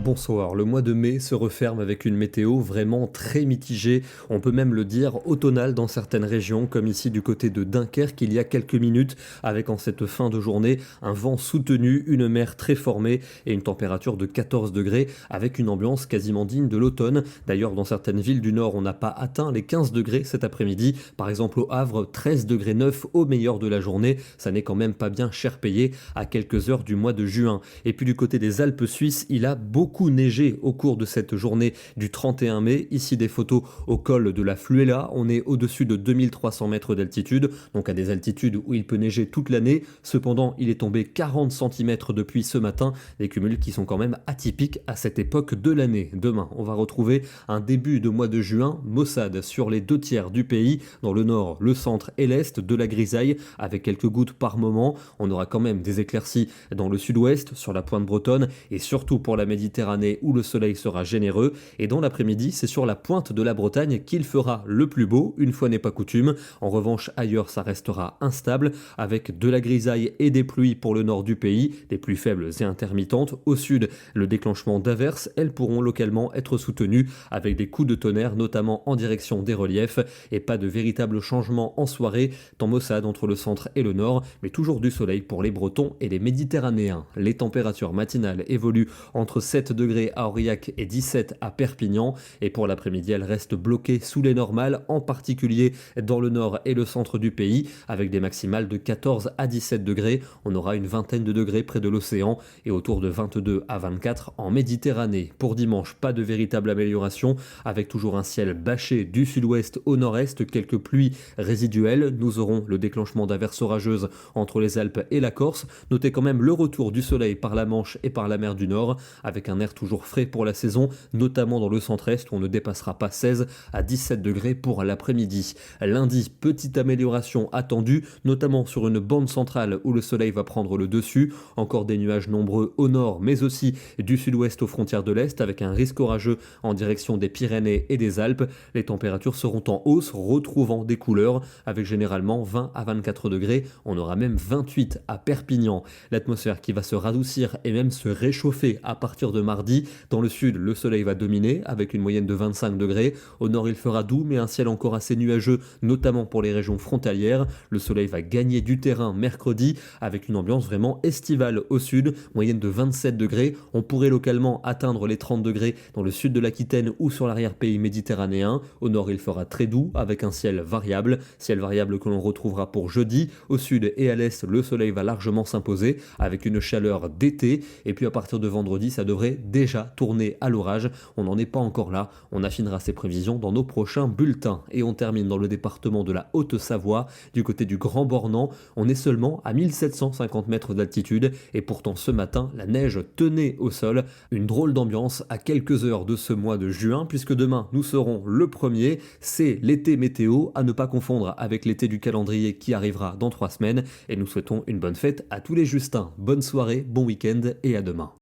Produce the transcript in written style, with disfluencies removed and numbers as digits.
Bonsoir, le mois de mai se referme avec une météo vraiment très mitigée, on peut même le dire automnale dans certaines régions, comme ici du côté de Dunkerque il y a quelques minutes, avec en cette fin de journée un vent soutenu, une mer très formée et une température de 14 degrés avec une ambiance quasiment digne de l'automne. D'ailleurs dans certaines villes du nord on n'a pas atteint les 15 degrés cet après-midi, par exemple au Havre 13 degrés 9 au meilleur de la journée, ça n'est quand même pas bien cher payé à quelques heures du mois de juin. Et puis du côté des Alpes suisses, il a beaucoup neigé au cours de cette journée du 31 mai. Ici des photos au col de la Fluela, on est au-dessus de 2300 mètres d'altitude, donc à des altitudes où il peut neiger toute l'année. Cependant, il est tombé 40 centimètres depuis ce matin, des cumuls qui sont quand même atypiques à cette époque de l'année. Demain, on va retrouver un début de mois de juin maussade sur les 2 tiers du pays, dans le nord, le centre et l'est, de la grisaille avec quelques gouttes par moment. On aura quand même des éclaircies dans le sud-ouest, sur la pointe bretonne et surtout pour la Méditerranée où le soleil sera généreux. Et dans l'après-midi, c'est sur la pointe de la Bretagne qu'il fera le plus beau, une fois n'est pas coutume. En revanche, ailleurs, ça restera instable avec de la grisaille et des pluies pour le nord du pays, des pluies faibles et intermittentes. Au sud, le déclenchement d'averses, elles pourront localement être soutenues avec des coups de tonnerre, notamment en direction des reliefs, et pas de véritable changement en soirée, temps maussade entre le centre et le nord, mais toujours du soleil pour les Bretons et les Méditerranéens. Les températures matinales évoluent entre 7 degrés à Aurillac et 17 à Perpignan, et pour l'après-midi, elles restent bloquées sous les normales, en particulier dans le nord et le centre du pays, avec des maximales de 14 à 17 degrés. On aura une vingtaine de degrés près de l'océan et autour de 22 à 24 en Méditerranée. Pour dimanche, pas de véritable amélioration, avec toujours un ciel bâché du sud-ouest au nord-est, quelques pluies résiduelles. Nous aurons le déclenchement d'averses orageuses entre les Alpes et la Corse. Notez quand même le retour du soleil par la Manche et par la mer du Nord, avec un air toujours frais pour la saison, notamment dans le centre-est où on ne dépassera pas 16 à 17 degrés pour l'après-midi. Lundi, petite amélioration attendue, notamment sur une bande centrale où le soleil va prendre le dessus. Encore des nuages nombreux au nord, mais aussi du sud-ouest aux frontières de l'est, avec un risque orageux en direction des Pyrénées et des Alpes. Les températures seront en hausse, retrouvant des couleurs, avec généralement 20 à 24 degrés. On aura même 28 à Perpignan. L'atmosphère qui va se radoucir et même se réchauffer à partir de mardi. Dans le sud, le soleil va dominer avec une moyenne de 25 degrés. Au nord, il fera doux, mais un ciel encore assez nuageux, notamment pour les régions frontalières. Le soleil va gagner du terrain mercredi avec une ambiance vraiment estivale au sud, moyenne de 27 degrés. On pourrait localement atteindre les 30 degrés dans le sud de l'Aquitaine ou sur l'arrière-pays méditerranéen. Au nord, il fera très doux avec un ciel variable que l'on retrouvera pour jeudi. Au sud et à l'est, le soleil va largement s'imposer avec une chaleur d'été. Et puis à partir de vendredi, ça devrait déjà tourner à l'orage. On n'en est pas encore là. On affinera ces prévisions dans nos prochains bulletins. Et on termine dans le département de la Haute-Savoie, du côté du Grand Bornand. On est seulement à 1750 mètres d'altitude. Et pourtant ce matin, la neige tenait au sol. Une drôle d'ambiance à quelques heures de ce mois de juin, puisque demain nous serons le premier. C'est l'été météo, à ne pas confondre avec l'été du calendrier qui arrivera dans 3 semaines. Et nous souhaitons une bonne fête à tous les Justins. Bonne soirée, bon week-end et à demain.